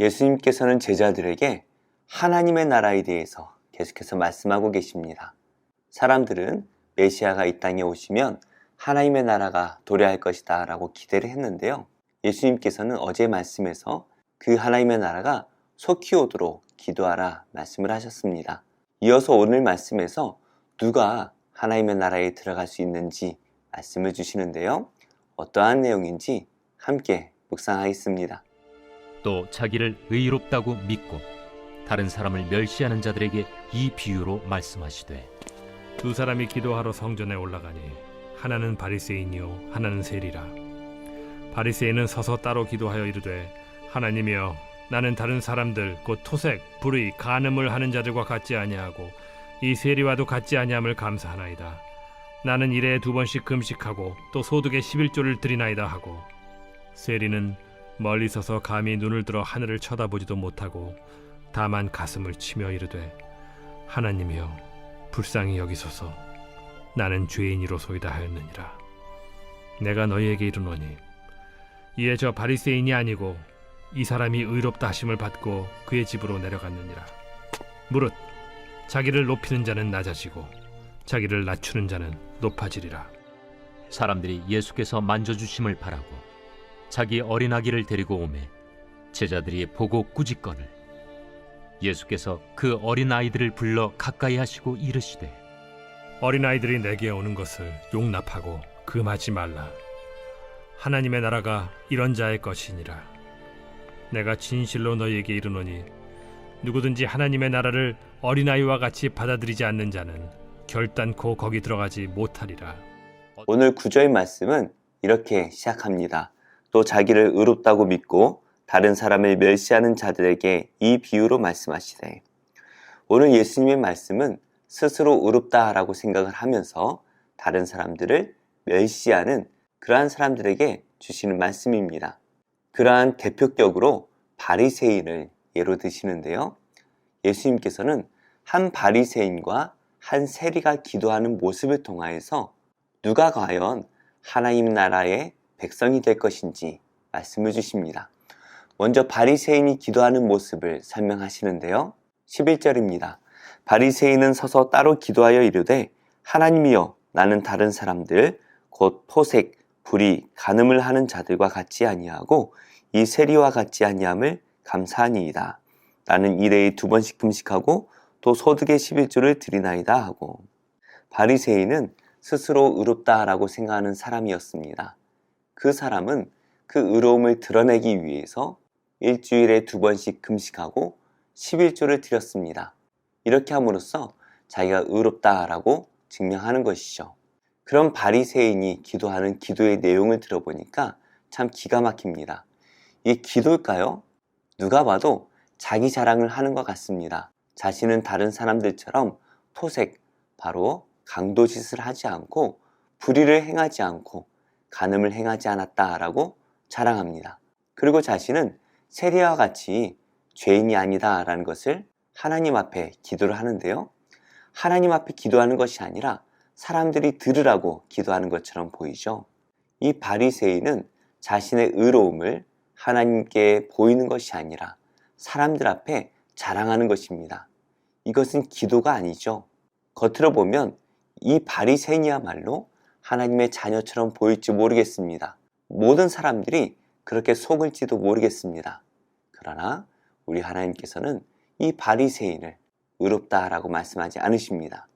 예수님께서는 제자들에게 하나님의 나라에 대해서 계속해서 말씀하고 계십니다. 사람들은 메시아가 이 땅에 오시면 하나님의 나라가 도래할 것이다 라고 기대를 했는데요. 예수님께서는 어제 말씀에서 그 하나님의 나라가 속히 오도록 기도하라 말씀을 하셨습니다. 이어서 오늘 말씀에서 누가 하나님의 나라에 들어갈 수 있는지 말씀을 주시는데요. 어떠한 내용인지 함께 묵상하겠습니다. 또 자기를 의롭다고 믿고 다른 사람을 멸시하는 자들에게 이 비유로 말씀하시되 두 사람이 기도하러 성전에 올라가니 하나는 바리새인이요 하나는 세리라. 바리새인은 서서 따로 기도하여 이르되 하나님이여 나는 다른 사람들 곧 토색, 불의, 간음을 하는 자들과 같지 아니하고 이 세리와도 같지 아니함을 감사하나이다. 나는 일에 2번씩 금식하고 또 소득의 11조를 드리나이다 하고 세리는 멀리 서서 감히 눈을 들어 하늘을 쳐다보지도 못하고 다만 가슴을 치며 이르되 하나님이여 불쌍히 여기소서 나는 죄인이로소이다 하였느니라. 내가 너희에게 이르노니 이에 저 바리새인이 아니고 이 사람이 의롭다 하심을 받고 그의 집으로 내려갔느니라. 무릇 자기를 높이는 자는 낮아지고 자기를 낮추는 자는 높아지리라. 사람들이 예수께서 만져주심을 바라고 자기 어린아기를 데리고 오매 제자들이 보고 꾸짖거늘 예수께서 그 어린아이들을 불러 가까이 하시고 이르시되 어린아이들이 내게 오는 것을 용납하고 금하지 말라. 하나님의 나라가 이런 자의 것이니라. 내가 진실로 너희에게 이르노니 누구든지 하나님의 나라를 어린아이와 같이 받아들이지 않는 자는 결단코 거기 들어가지 못하리라. 오늘 구절 말씀은 이렇게 시작합니다. 또 자기를 의롭다고 믿고 다른 사람을 멸시하는 자들에게 이 비유로 말씀하시되, 오늘 예수님의 말씀은 스스로 의롭다라고 생각을 하면서 다른 사람들을 멸시하는 그러한 사람들에게 주시는 말씀입니다. 그러한 대표격으로 바리새인을 예로 드시는데요. 예수님께서는 한 바리새인과 한 세리가 기도하는 모습을 통하여서 누가 과연 하나님 나라의 백성이 될 것인지 말씀을 주십니다. 먼저 바리새인이 기도하는 모습을 설명하시는데요. 11절입니다. 바리새인은 서서 따로 기도하여 이르되 하나님이여 나는 다른 사람들 곧 토색, 불의, 간음을 하는 자들과 같지 아니하고 이 세리와 같지 아니함을 감사하니이다. 나는 일에 2번씩 금식하고 또 소득의 11조를 드리나이다 하고, 바리새인은 스스로 의롭다라고 생각하는 사람이었습니다. 그 사람은 그 의로움을 드러내기 위해서 일주일에 2번씩 금식하고 11조를 드렸습니다. 이렇게 함으로써 자기가 의롭다라고 증명하는 것이죠. 그런 바리새인이 기도하는 기도의 내용을 들어보니까 참 기가 막힙니다. 이게 기도일까요? 누가 봐도 자기 자랑을 하는 것 같습니다. 자신은 다른 사람들처럼 토색, 바로 강도짓을 하지 않고 불의를 행하지 않고 간음을 행하지 않았다라고 자랑합니다. 그리고 자신은 세리와 같이 죄인이 아니다라는 것을 하나님 앞에 기도를 하는데요. 하나님 앞에 기도하는 것이 아니라 사람들이 들으라고 기도하는 것처럼 보이죠. 이 바리새인은 자신의 의로움을 하나님께 보이는 것이 아니라 사람들 앞에 자랑하는 것입니다. 이것은 기도가 아니죠. 겉으로 보면 이 바리새인이야말로 하나님의 자녀처럼 보일지 모르겠습니다. 모든 사람들이 그렇게 속을지도 모르겠습니다. 그러나 우리 하나님께서는 이 바리새인을 의롭다라고 말씀하지 않으십니다.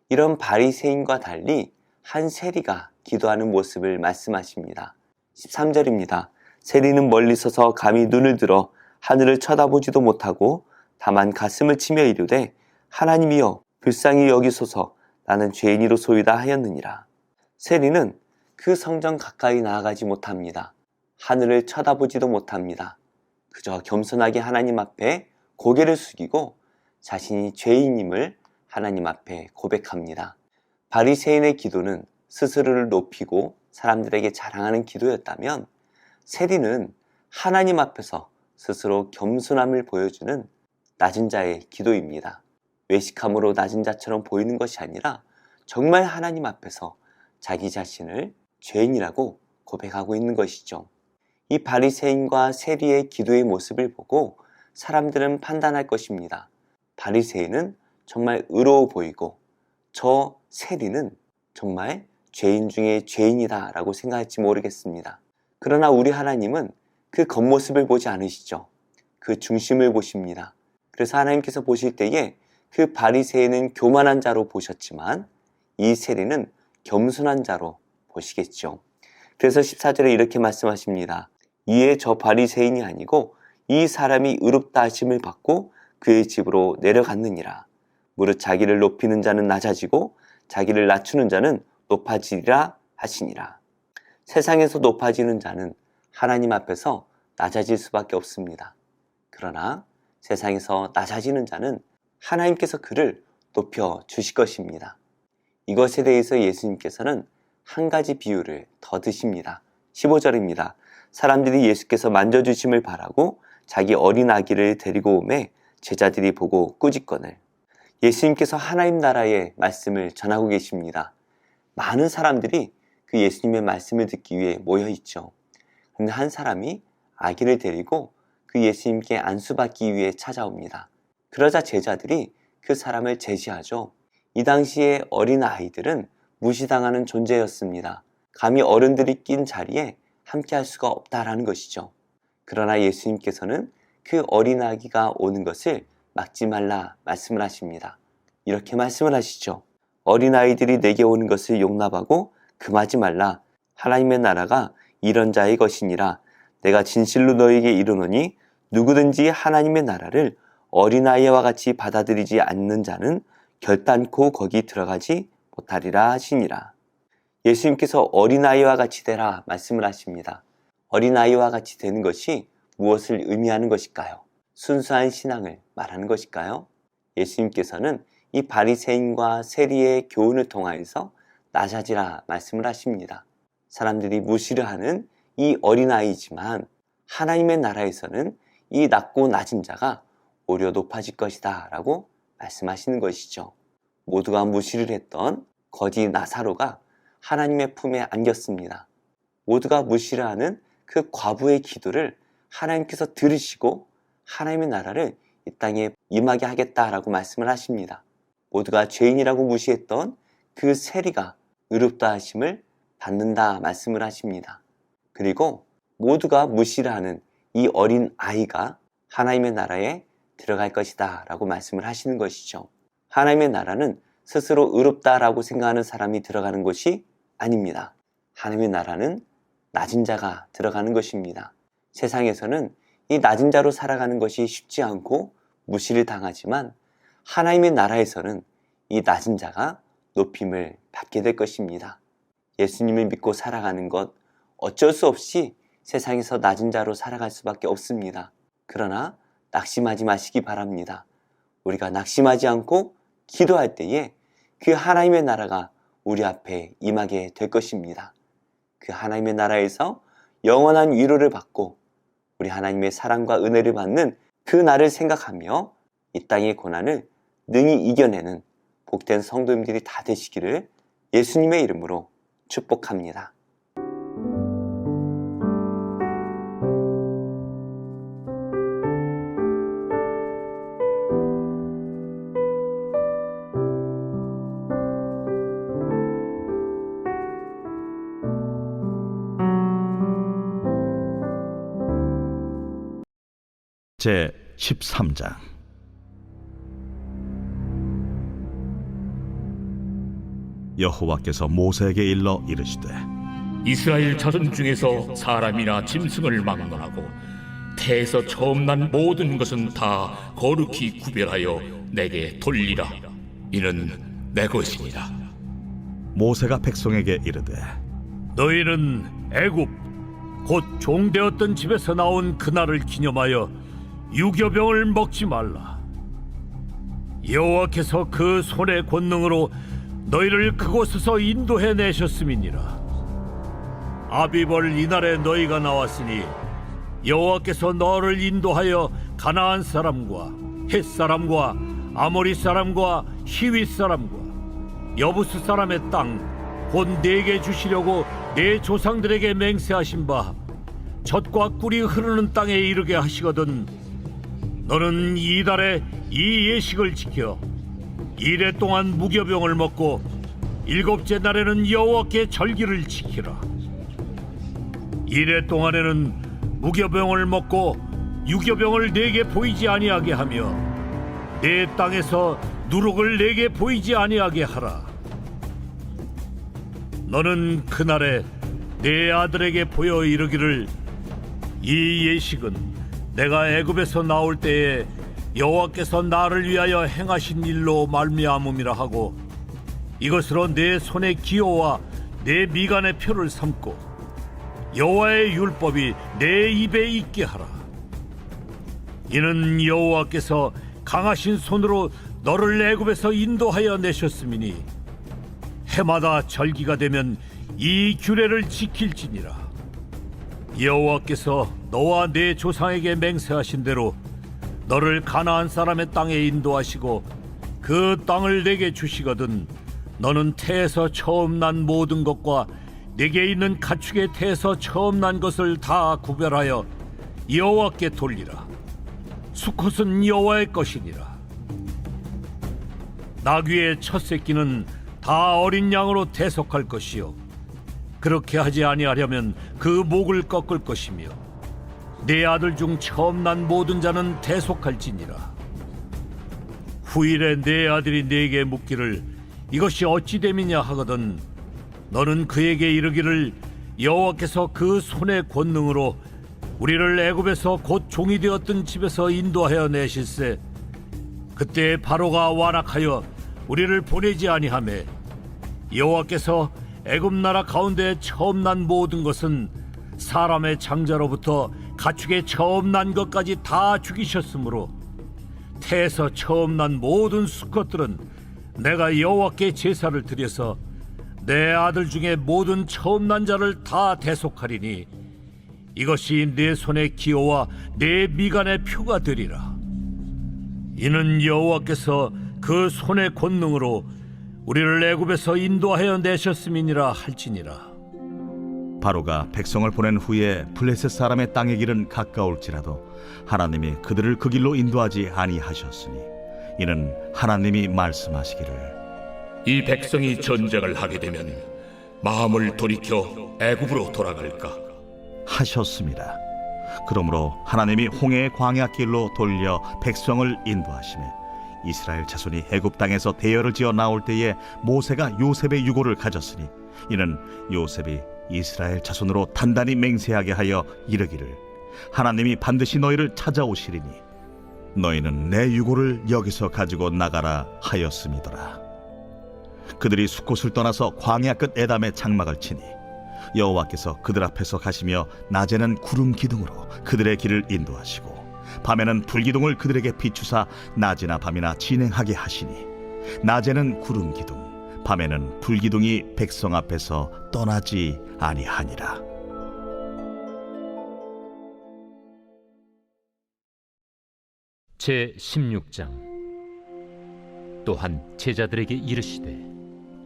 이런 바리새인과 달리 한 세리가 기도하는 모습을 말씀하십니다. 13절입니다. 세리는 멀리 서서 감히 눈을 들어 하늘을 쳐다보지도 못하고 다만 가슴을 치며 이르되 하나님이여 불쌍히 여기소서 나는 죄인이로소이다 하였느니라. 세리는 그 성전 가까이 나아가지 못합니다. 하늘을 쳐다보지도 못합니다. 그저 겸손하게 하나님 앞에 고개를 숙이고 자신이 죄인임을 하나님 앞에 고백합니다. 바리새인의 기도는 스스로를 높이고 사람들에게 자랑하는 기도였다면, 세리는 하나님 앞에서 스스로 겸손함을 보여주는 낮은 자의 기도입니다. 외식함으로 낮은 자처럼 보이는 것이 아니라 정말 하나님 앞에서 자기 자신을 죄인이라고 고백하고 있는 것이죠. 이 바리새인과 세리의 기도의 모습을 보고 사람들은 판단할 것입니다. 바리새인은 정말 의로워 보이고 저 세리는 정말 죄인 중에 죄인이다 라고 생각할지 모르겠습니다. 그러나 우리 하나님은 그 겉모습을 보지 않으시죠. 그 중심을 보십니다. 그래서 하나님께서 보실 때에 그 바리새인은 교만한 자로 보셨지만 이 세리는 겸손한 자로 보시겠죠. 그래서 14절에 이렇게 말씀하십니다. 이에 저 바리새인이 아니고 이 사람이 의롭다 하심을 받고 그의 집으로 내려갔느니라. 무릇 자기를 높이는 자는 낮아지고 자기를 낮추는 자는 높아지리라 하시니라. 세상에서 높아지는 자는 하나님 앞에서 낮아질 수밖에 없습니다. 그러나 세상에서 낮아지는 자는 하나님께서 그를 높여 주실 것입니다. 이것에 대해서 예수님께서는 한 가지 비유를 더 드십니다. 15절입니다. 사람들이 예수께서 만져주심을 바라고 자기 어린 아기를 데리고 오매 제자들이 보고 꾸짖거늘. 예수님께서 하나님 나라의 말씀을 전하고 계십니다. 많은 사람들이 그 예수님의 말씀을 듣기 위해 모여 있죠. 그런데 한 사람이 아기를 데리고 그 예수님께 안수받기 위해 찾아옵니다. 그러자 제자들이 그 사람을 제지하죠. 이 당시에 어린 아이들은 무시당하는 존재였습니다. 감히 어른들이 낀 자리에 함께 할 수가 없다라는 것이죠. 그러나 예수님께서는 그 어린 아기가 오는 것을 막지 말라 말씀을 하십니다. 이렇게 말씀을 하시죠. 어린 아이들이 내게 오는 것을 용납하고 금하지 말라. 하나님의 나라가 이런 자의 것이니라. 내가 진실로 너에게 이르노니 누구든지 하나님의 나라를 어린아이와 같이 받아들이지 않는 자는 결단코 거기 들어가지 못하리라 하시니라. 예수님께서 어린아이와 같이 되라 말씀을 하십니다. 어린아이와 같이 되는 것이 무엇을 의미하는 것일까요? 순수한 신앙을 말하는 것일까요? 예수님께서는 이 바리새인과 세리의 교훈을 통하여서 낮아지라 말씀을 하십니다. 사람들이 무시를 하는 이 어린아이지만 하나님의 나라에서는 이 낮고 낮은 자가 오히려 높아질 것이다 라고 말씀하시는 것이죠. 모두가 무시를 했던 거지 나사로가 하나님의 품에 안겼습니다. 모두가 무시를 하는 그 과부의 기도를 하나님께서 들으시고 하나님의 나라를 이 땅에 임하게 하겠다라고 말씀을 하십니다. 모두가 죄인이라고 무시했던 그 세리가 의롭다 하심을 받는다 말씀을 하십니다. 그리고 모두가 무시를 하는 이 어린 아이가 하나님의 나라에 들어갈 것이다 라고 말씀을 하시는 것이죠. 하나님의 나라는 스스로 의롭다라고 생각하는 사람이 들어가는 것이 아닙니다. 하나님의 나라는 낮은 자가 들어가는 것입니다. 세상에서는 이 낮은 자로 살아가는 것이 쉽지 않고 무시를 당하지만 하나님의 나라에서는 이 낮은 자가 높임을 받게 될 것입니다. 예수님을 믿고 살아가는 것 어쩔 수 없이 세상에서 낮은 자로 살아갈 수밖에 없습니다. 그러나 낙심하지 마시기 바랍니다. 우리가 낙심하지 않고 기도할 때에 그 하나님의 나라가 우리 앞에 임하게 될 것입니다. 그 하나님의 나라에서 영원한 위로를 받고 우리 하나님의 사랑과 은혜를 받는 그 날을 생각하며 이 땅의 고난을 능히 이겨내는 복된 성도님들이 다 되시기를 예수님의 이름으로 축복합니다. 제 13장. 여호와께서 모세에게 일러 이르시되 이스라엘 자손 중에서 사람이나 짐승을 막론하고 태에서 처음 난 모든 것은 다 거룩히 구별하여 내게 돌리라. 이는 내 것이니라. 모세가 백성에게 이르되 너희는 애굽 곧 종되었던 집에서 나온 그날을 기념하여 유교병을 먹지 말라. 여호와께서 그 손의 권능으로 너희를 그곳에서 인도해 내셨음이니라. 아비벌 이날에 너희가 나왔으니 여호와께서 너를 인도하여 가나안 사람과 헷 사람과 아모리 사람과 히윗 사람과 여부스 사람의 땅 곧 내게 주시려고 내 조상들에게 맹세하신 바 젖과 꿀이 흐르는 땅에 이르게 하시거든 너는 이달에 이 예식을 지켜 이래 동안 무교병을 먹고 일곱째 날에는 여호와께 절기를 지키라. 이래 동안에는 무교병을 먹고 유교병을 내게 보이지 아니하게 하며 내 땅에서 누룩을 내게 보이지 아니하게 하라. 너는 그날에 내 아들에게 보여 이르기를 이 예식은 내가 애굽에서 나올 때에 여호와께서 나를 위하여 행하신 일로 말미암음이라 하고 이것으로 내 손의 기호와 내 미간의 표를 삼고 여호와의 율법이 내 입에 있게 하라. 이는 여호와께서 강하신 손으로 너를 애굽에서 인도하여 내셨음이니 해마다 절기가 되면 이 규례를 지킬지니라. 여호와께서 너와 내 조상에게 맹세하신 대로 너를 가나안 사람의 땅에 인도하시고 그 땅을 내게 주시거든 너는 태에서 처음 난 모든 것과 내게 있는 가축의 태에서 처음 난 것을 다 구별하여 여호와께 돌리라. 수컷은 여호와의 것이니라. 나귀의 첫 새끼는 다 어린 양으로 대속할 것이요 그렇게 하지 아니하려면 그 목을 꺾을 것이며 내 아들 중 처음 난 모든 자는 대속할지니라. 후일에 내 아들이 내게 묻기를 이것이 어찌 됨이냐 하거든 너는 그에게 이르기를 여호와께서 그 손의 권능으로 우리를 애굽에서 곧 종이 되었던 집에서 인도하여 내실세 그때 바로가 완악하여 우리를 보내지 아니하매 여호와께서 애굽 나라 가운데 처음 난 모든 것은 사람의 장자로부터 가축의 처음 난 것까지 다 죽이셨으므로 태에서 처음 난 모든 수컷들은 내가 여호와께 제사를 드려서 내 아들 중에 모든 처음 난 자를 다 대속하리니 이것이 내 손의 기호와 내 미간의 표가 되리라. 이는 여호와께서 그 손의 권능으로 우리를 애굽에서 인도하여 내셨음이니라 할지니라. 바로가 백성을 보낸 후에 블레셋 사람의 땅의 길은 가까울지라도 하나님이 그들을 그 길로 인도하지 아니하셨으니 이는 하나님이 말씀하시기를 이 백성이 전쟁을 하게 되면 마음을 돌이켜 애굽으로 돌아갈까? 하셨습니다. 그러므로 하나님이 홍해의 광야길로 돌려 백성을 인도하시매 이스라엘 자손이 애굽 땅에서 대열을 지어 나올 때에 모세가 요셉의 유고를 가졌으니 이는 요셉이 이스라엘 자손으로 단단히 맹세하게 하여 이르기를 하나님이 반드시 너희를 찾아오시리니 너희는 내 유고를 여기서 가지고 나가라 하였음이더라. 그들이 숫곳을 떠나서 광야 끝 에담에 장막을 치니 여호와께서 그들 앞에서 가시며 낮에는 구름 기둥으로 그들의 길을 인도하시고 밤에는 불기둥을 그들에게 비추사 낮이나 밤이나 진행하게 하시니 낮에는 구름 기둥 밤에는 불기둥이 백성 앞에서 떠나지 아니하니라. 제 16장. 또한 제자들에게 이르시되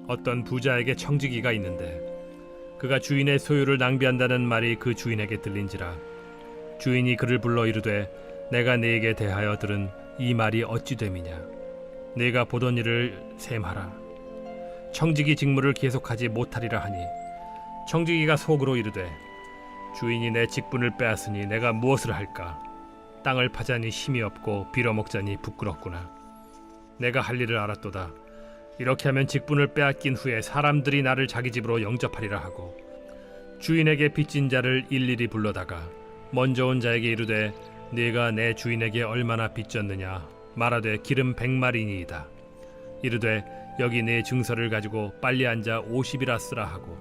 어떤 부자에게 청지기가 있는데 그가 주인의 소유를 낭비한다는 말이 그 주인에게 들린지라. 주인이 그를 불러 이르되 내가 네게 대하여 들은 이 말이 어찌 됨이냐. 네가 보던 일을 셈하라. 청지기 직무를 계속하지 못하리라 하니 청지기가 속으로 이르되 주인이 내 직분을 빼앗으니 내가 무엇을 할까. 땅을 파자니 힘이 없고 빌어먹자니 부끄럽구나. 내가 할 일을 알았도다. 이렇게 하면 직분을 빼앗긴 후에 사람들이 나를 자기 집으로 영접하리라 하고 주인에게 빚진 자를 일일이 불러다가 먼저 온 자에게 이르되 네가 내 주인에게 얼마나 빚졌느냐 말하되 기름 100마리니이다. 이르되 여기 네 증서를 가지고 빨리 앉아 50이라 쓰라 하고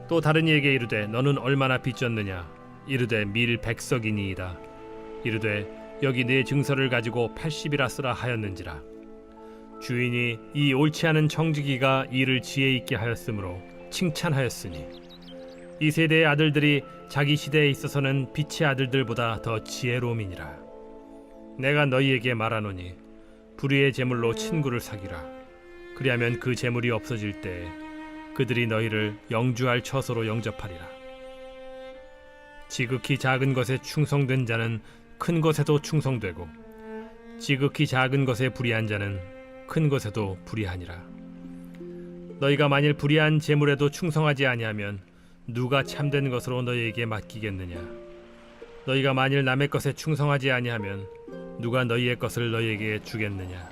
또 다른 이에게 이르되 너는 얼마나 빚졌느냐 이르되 밀 100석이니이다. 이르되 여기 네 증서를 가지고 80이라 쓰라 하였는지라. 주인이 이 옳지 않은 청지기가 일을 지혜 있게 하였으므로 칭찬하였으니 이 세대의 아들들이 자기 시대에 있어서는 빛의 아들들보다 더 지혜로움이니라. 내가 너희에게 말하노니 불의의 재물로 친구를 사귀라. 그리하면 그 재물이 없어질 때에 그들이 너희를 영주할 처소로 영접하리라. 지극히 작은 것에 충성된 자는 큰 것에도 충성되고 지극히 작은 것에 불의한 자는 큰 것에도 불의하니라. 너희가 만일 불의한 재물에도 충성하지 아니하면 누가 참된 것으로 너희에게 맡기겠느냐? 너희가 만일 남의 것에 충성하지 아니하면 누가 너희의 것을 너희에게 주겠느냐?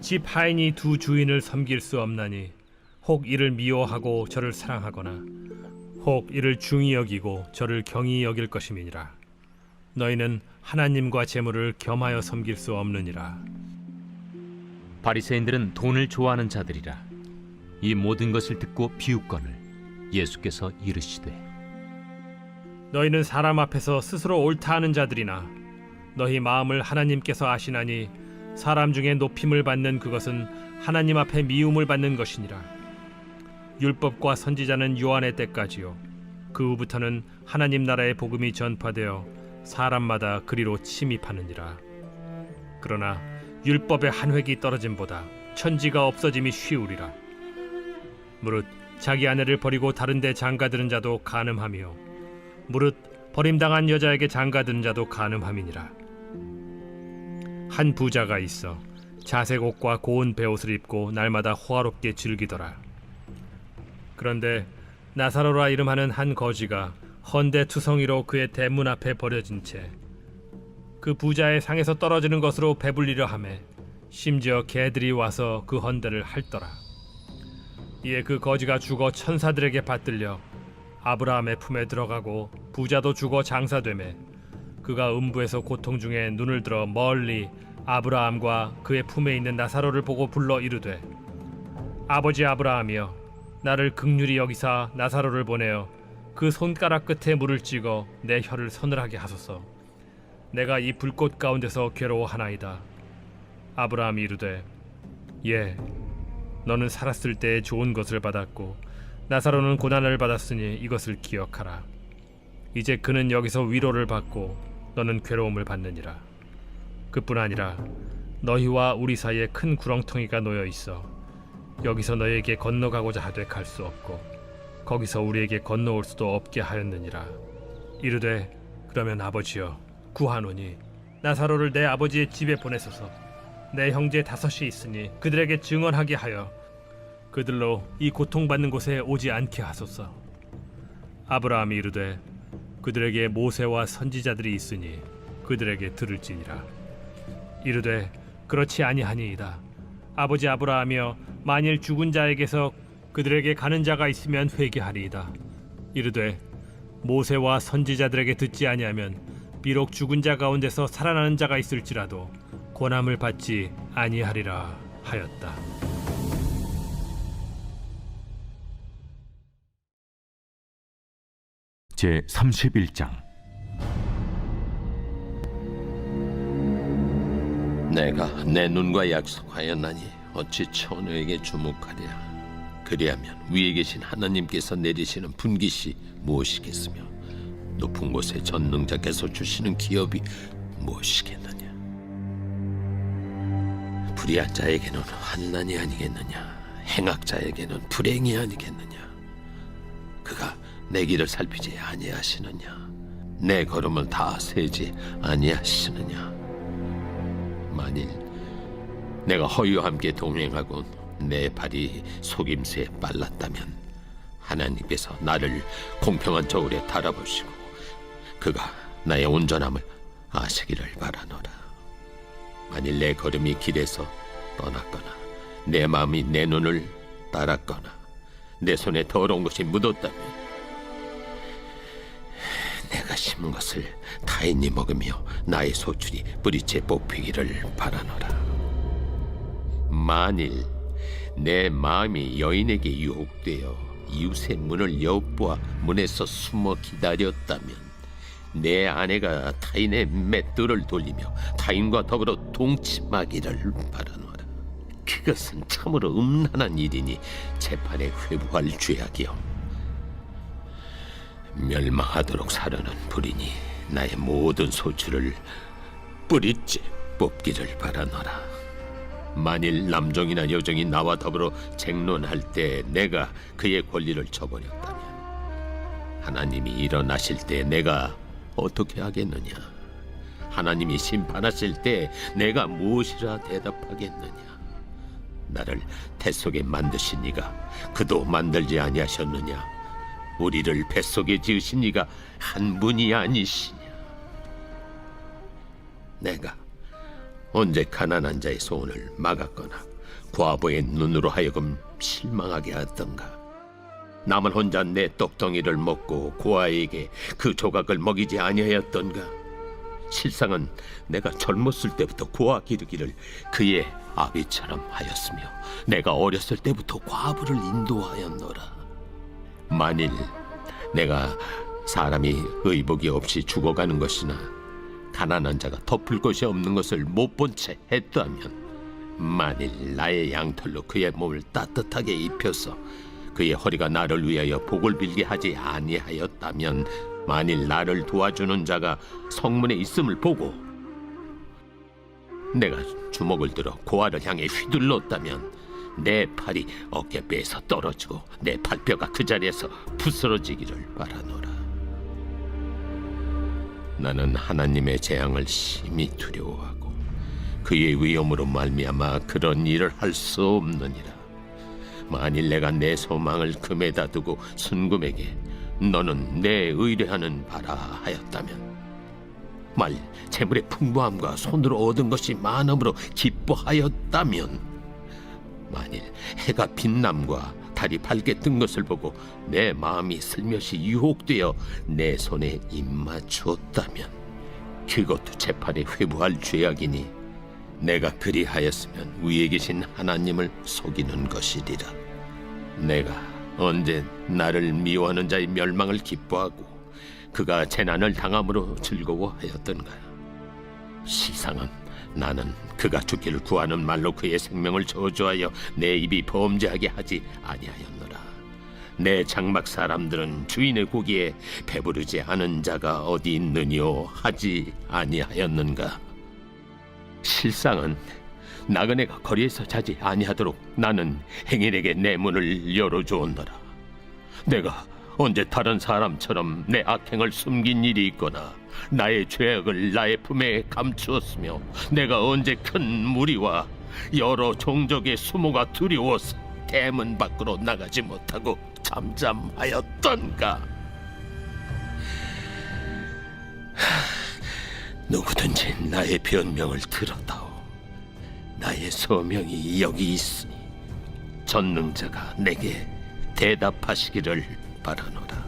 집 하인이 두 주인을 섬길 수 없나니 혹 이를 미워하고 저를 사랑하거나 혹 이를 중히 여기고 저를 경히 여길 것임이니라. 너희는 하나님과 재물을 겸하여 섬길 수 없느니라. 바리새인들은 돈을 좋아하는 자들이라. 이 모든 것을 듣고 비웃거늘 예수께서 이르시되 너희는 사람 앞에서 스스로 옳다 하는 자들이나 너희 마음을 하나님께서 아시나니 사람 중에 높임을 받는 그것은 하나님 앞에 미움을 받는 것이니라. 율법과 선지자는 요한의 때까지요 그 후부터는 하나님 나라의 복음이 전파되어 사람마다 그리로 침입하느니라. 그러나 율법의 한 획이 떨어짐보다 천지가 없어짐이 쉬우리라. 무릇 자기 아내를 버리고 다른 데 장가드는 자도 간음하며 무릇 버림당한 여자에게 장가드는 자도 간음함이니라. 한 부자가 있어 자색 옷과 고운 베옷을 입고 날마다 호화롭게 즐기더라. 그런데 나사로라 이름하는 한 거지가 헌데 투성이로 그의 대문 앞에 버려진 채 그 부자의 상에서 떨어지는 것으로 배불리려 하매 심지어 개들이 와서 그 헌데를 핥더라. 이에 그 거지가 죽어 천사들에게 받들려 아브라함의 품에 들어가고 부자도 죽어 장사되매 그가 음부에서 고통 중에 눈을 들어 멀리 아브라함과 그의 품에 있는 나사로를 보고 불러 이르되 아버지 아브라함이여 나를 긍휼히 여기사 나사로를 보내어 그 손가락 끝에 물을 찍어 내 혀를 서늘하게 하소서. 내가 이 불꽃 가운데서 괴로워하나이다. 아브라함이 이르되 예 너는 살았을 때에 좋은 것을 받았고 나사로는 고난을 받았으니 이것을 기억하라. 이제 그는 여기서 위로를 받고 너는 괴로움을 받느니라. 그뿐 아니라 너희와 우리 사이에 큰 구렁텅이가 놓여 있어 여기서 너희에게 건너가고자 하되 갈 수 없고 거기서 우리에게 건너올 수도 없게 하였느니라. 이르되 그러면 아버지여 구하노니 나사로를 내 아버지의 집에 보내소서. 내 형제 5이 있으니 그들에게 증언하게 하여 그들로 이 고통받는 곳에 오지 않게 하소서. 아브라함이 이르되 그들에게 모세와 선지자들이 있으니 그들에게 들을지니라. 이르되 그렇지 아니하니이다. 아버지 아브라함이여 만일 죽은 자에게서 그들에게 가는 자가 있으면 회개하리이다. 이르되 모세와 선지자들에게 듣지 아니하면 비록 죽은 자 가운데서 살아나는 자가 있을지라도 고난을 받지 아니하리라 하였다. 제 31장. 내가 내 눈과 약속하였나니 어찌 천우에게 주목하랴. 그리하면 위에 계신 하나님께서 내리시는 분깃이 무엇이겠으며 높은 곳에 전능자께서 주시는 기업이 무엇이겠느냐. 불의한 자에게는 환난이 아니겠느냐. 행악자에게는 불행이 아니겠느냐. 그가 내 길을 살피지 아니하시느냐. 내 걸음을 다 세지 아니하시느냐. 만일 내가 허위와 함께 동행하고 내 발이 속임수에 빨랐다면 하나님께서 나를 공평한 저울에 달아보시고 그가 나의 온전함을 아시기를 바라노라. 만일 내 걸음이 길에서 떠났거나 내 마음이 내 눈을 따랐거나 내 손에 더러운 것이 묻었다면 내가 심은 것을 타인이 먹으며 나의 소출이 뿌리째 뽑히기를 바라노라. 만일 내 마음이 여인에게 유혹되어 이웃의 문을 엿보아 문에서 숨어 기다렸다면 내 아내가 타인의 맷돌을 돌리며 타인과 더불어 동침하기를 바라노라. 그것은 참으로 음란한 일이니 재판에 회부할 죄악이요 멸망하도록 사르는 불이니 나의 모든 소출을 뿌리째 뽑기를 바라노라. 만일 남종이나 여종이 나와 더불어 쟁론할 때 내가 그의 권리를 저버렸다면 하나님이 일어나실 때 내가 어떻게 하겠느냐? 하나님이 심판하실 때 내가 무엇이라 대답하겠느냐? 나를 뱃속에 만드신 이가 그도 만들지 아니하셨느냐? 우리를 뱃속에 지으신 이가 한 분이 아니시냐? 내가 언제 가난한 자의 소원을 막았거나 과부의 눈으로 하여금 실망하게 하였던가? 남은 혼자 내 떡덩이를 먹고 고아에게 그 조각을 먹이지 아니하였던가? 실상은 내가 젊었을 때부터 고아 기르기를 그의 아비처럼 하였으며 내가 어렸을 때부터 과부를 인도하였노라. 만일 내가 사람이 의복이 없이 죽어가는 것이나 가난한 자가 덮을 것이 없는 것을 못 본 채 했다면, 만일 나의 양털로 그의 몸을 따뜻하게 입혀서 그의 허리가 나를 위하여 복을 빌게 하지 아니하였다면, 만일 나를 도와주는 자가 성문에 있음을 보고 내가 주먹을 들어 고아를 향해 휘둘렀다면 내 팔이 어깨뼈에서 떨어지고 내 팔뼈가 그 자리에서 부스러지기를 바라노라. 나는 하나님의 재앙을 심히 두려워하고 그의 위엄으로 말미암아 그런 일을 할 수 없느니라. 만일 내가 내 소망을 금에다 두고 순금에게 너는 내 의뢰하는 바라 하였다면, 만일 재물의 풍부함과 손으로 얻은 것이 많음으로 기뻐하였다면, 만일 해가 빛남과 달이 밝게 뜬 것을 보고 내 마음이 슬며시 유혹되어 내 손에 입맞추었다면, 그것도 재판에 회부할 죄악이니 내가 그리하였으면 위에 계신 하나님을 속이는 것이리라. 내가 언제 나를 미워하는 자의 멸망을 기뻐하고 그가 재난을 당함으로 즐거워하였던가? 실상은 나는 그가 죽기를 구하는 말로 그의 생명을 저주하여 내 입이 범죄하게 하지 아니하였노라. 내 장막 사람들은 주인의 고기에 배부르지 않은 자가 어디 있느뇨 하지 아니하였는가? 실상은 나그네가 거리에서 자지 아니하도록 나는 행인에게 내 문을 열어주었노라. 내가 언제 다른 사람처럼 내 악행을 숨긴 일이 있거나 나의 죄악을 나의 품에 감추었으며, 내가 언제 큰 무리와 여러 종족의 수모가 두려워서 대문 밖으로 나가지 못하고 잠잠하였던가? 누구든지 나의 변명을 들었다오. 나의 소명이 여기 있으니 전능자가 내게 대답하시기를 바라노라.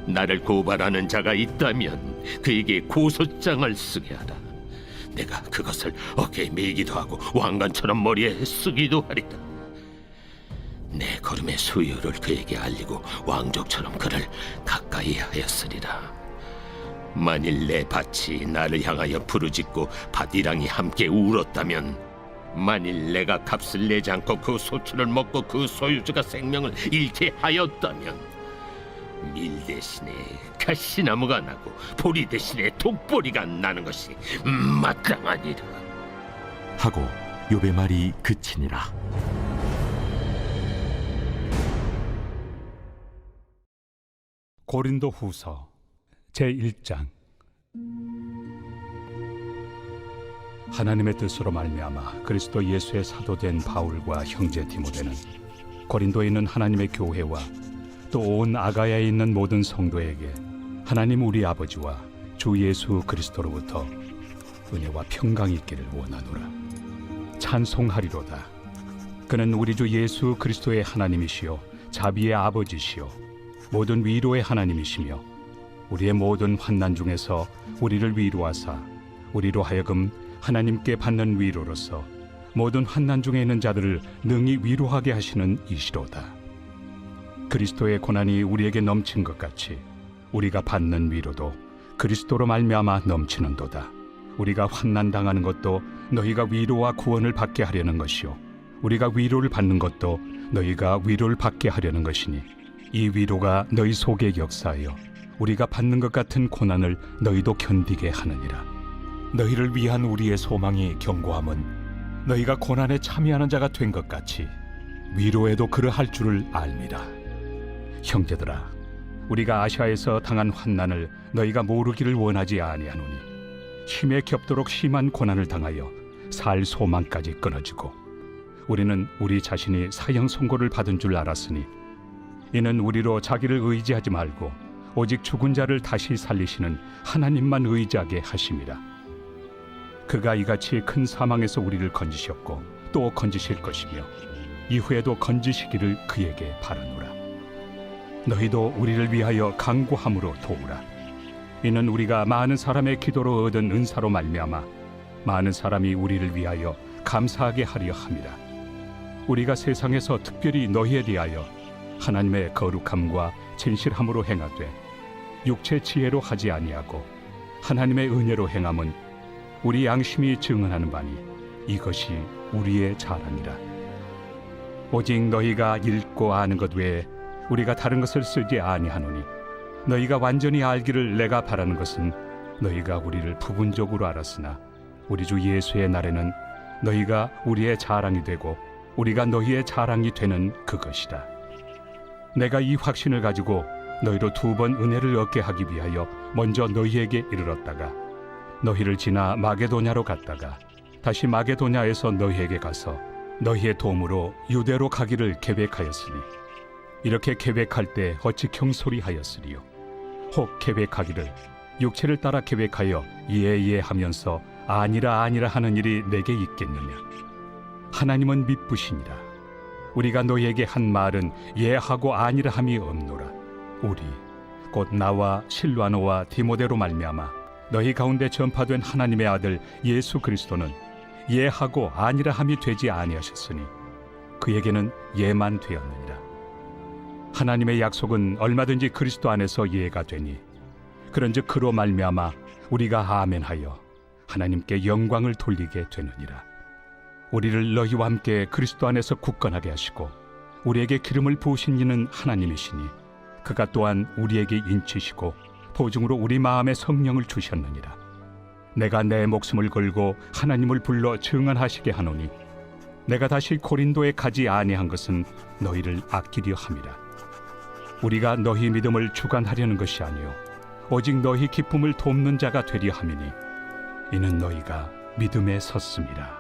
나를 고발하는 자가 있다면 그에게 고소장을 쓰게 하라. 내가 그것을 어깨에 메기도 하고 왕관처럼 머리에 쓰기도 하리라. 내 걸음의 수요를 그에게 알리고 왕족처럼 그를 가까이 하였으리라. 만일 내 밭이 나를 향하여 부르짖고 밭이랑이 함께 울었다면, 만일 내가 값을 내지 않고 그 소출을 먹고 그 소유주가 생명을 잃게 하였다면, 밀 대신에 가시나무가 나고 보리 대신에 독보리가 나는 것이 마땅하니라. 하고 욥의 말이 그치니라. 고린도 후서 제1장. 하나님의 뜻으로 말미암아 그리스도 예수의 사도된 바울과 형제 디모데는 고린도에 있는 하나님의 교회와 또 온 아가야에 있는 모든 성도에게 하나님 우리 아버지와 주 예수 그리스도로부터 은혜와 평강이 있기를 원하노라. 찬송하리로다. 그는 우리 주 예수 그리스도의 하나님이시요 자비의 아버지시요 모든 위로의 하나님이시며, 우리의 모든 환난 중에서 우리를 위로하사 우리로 하여금 하나님께 받는 위로로서 모든 환난 중에 있는 자들을 능히 위로하게 하시는 이시로다. 그리스도의 고난이 우리에게 넘친 것 같이 우리가 받는 위로도 그리스도로 말미암아 넘치는도다. 우리가 환난 당하는 것도 너희가 위로와 구원을 받게 하려는 것이요, 우리가 위로를 받는 것도 너희가 위로를 받게 하려는 것이니, 이 위로가 너희 속에 역사하여 우리가 받는 것 같은 고난을 너희도 견디게 하느니라. 너희를 위한 우리의 소망이 견고함은 너희가 고난에 참여하는 자가 된 것 같이 위로에도 그러할 줄을 알미라. 형제들아, 우리가 아시아에서 당한 환난을 너희가 모르기를 원하지 아니하노니 힘에 겹도록 심한 고난을 당하여 살 소망까지 끊어지고 우리는 우리 자신이 사형 선고를 받은 줄 알았으니 이는 우리로 자기를 의지하지 말고 오직 죽은 자를 다시 살리시는 하나님만 의지하게 하심이라. 그가 이같이 큰 사망에서 우리를 건지셨고 또 건지실 것이며 이후에도 건지시기를 그에게 바라노라. 너희도 우리를 위하여 간구함으로 도우라. 이는 우리가 많은 사람의 기도로 얻은 은사로 말미암아 많은 사람이 우리를 위하여 감사하게 하려 함이라. 우리가 세상에서 특별히 너희에 대하여 하나님의 거룩함과 진실함으로 행하되 육체 지혜로 하지 아니하고 하나님의 은혜로 행함은 우리 양심이 증언하는 바니 이것이 우리의 자랑이라. 오직 너희가 읽고 아는 것 외에 우리가 다른 것을 쓰지 아니하노니 너희가 완전히 알기를 내가 바라는 것은 너희가 우리를 부분적으로 알았으나 우리 주 예수의 날에는 너희가 우리의 자랑이 되고 우리가 너희의 자랑이 되는 그것이다. 내가 이 확신을 가지고 너희로 2번 은혜를 얻게 하기 위하여 먼저 너희에게 이르렀다가 너희를 지나 마게도냐로 갔다가 다시 마게도냐에서 너희에게 가서 너희의 도움으로 유대로 가기를 계획하였으니 이렇게 계획할 때 어찌 경솔이하였으리요. 혹 계획하기를 육체를 따라 계획하여 예하면서 아니라 하는 일이 내게 있겠느냐. 하나님은 미쁘시니라. 우리가 너희에게 한 말은 예하고 아니라 함이 없노라. 우리 곧 나와 실와노와 디모데로 말미암아 너희 가운데 전파된 하나님의 아들 예수 그리스도는 예하고 아니라 함이 되지 아니하셨으니 그에게는 예만 되었느니라. 하나님의 약속은 얼마든지 그리스도 안에서 예가 되니 그런즉 그로 말미암아 우리가 아멘하여 하나님께 영광을 돌리게 되느니라. 우리를 너희와 함께 그리스도 안에서 굳건하게 하시고 우리에게 기름을 부으신 이는 하나님이시니 그가 또한 우리에게 인치시고 보증으로 우리 마음에 성령을 주셨느니라. 내가 내 목숨을 걸고 하나님을 불러 증언하시게 하노니 내가 다시 고린도에 가지 아니한 것은 너희를 아끼려 함이라. 우리가 너희 믿음을 주관하려는 것이 아니요 오직 너희 기쁨을 돕는 자가 되려 함이니 이는 너희가 믿음에 섰음이라.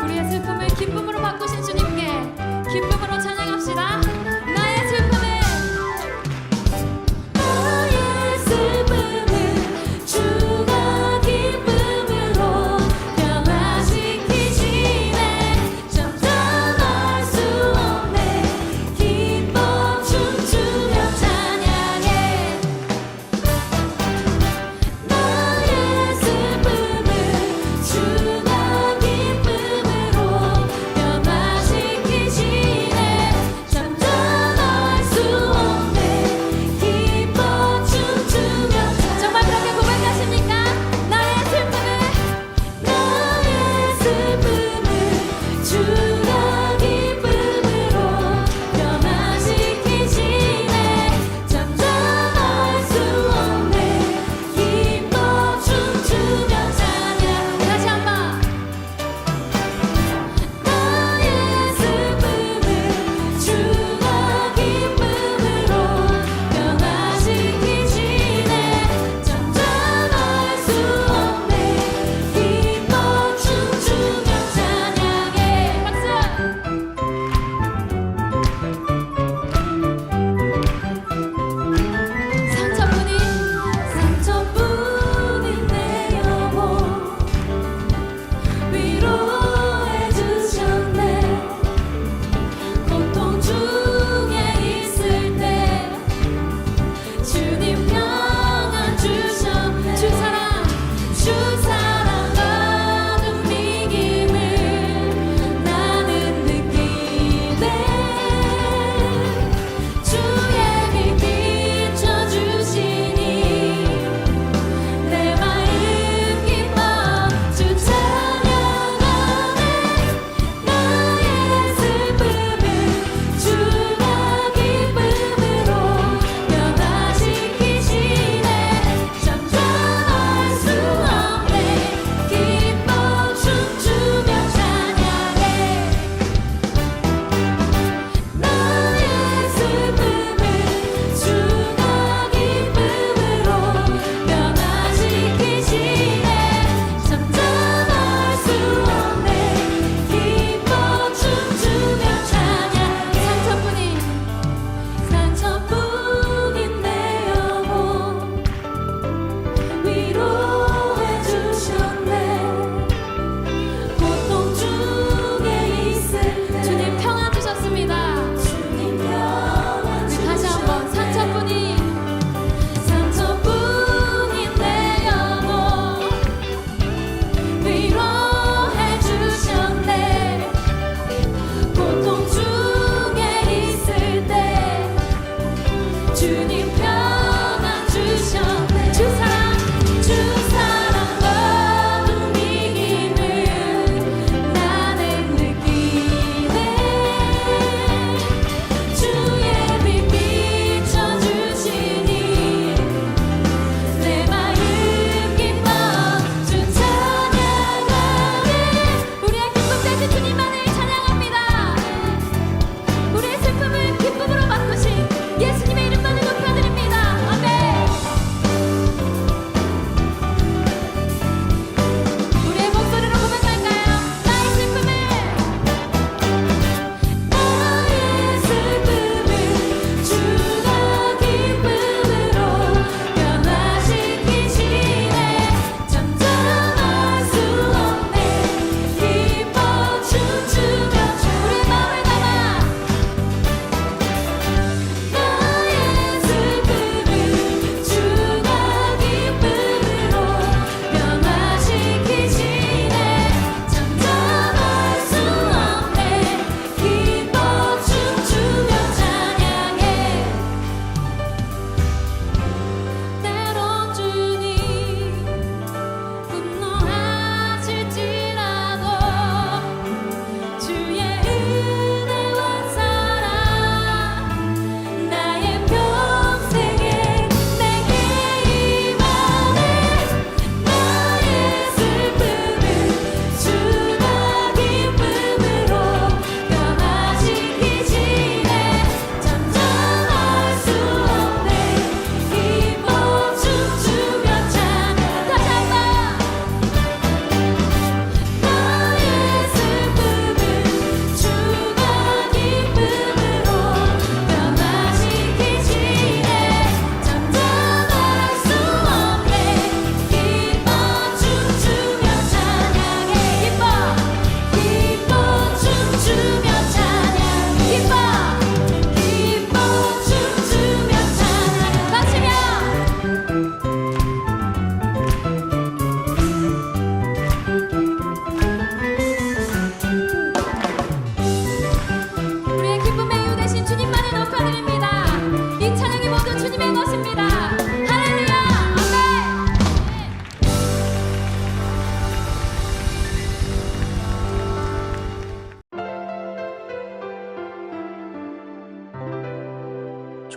우리의 슬픔을 기쁨으로 바꾸신 주님께 기쁨으로 찬양합시다. 나의 슬픔을 주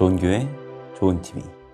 좋은 교회, 좋은 TV.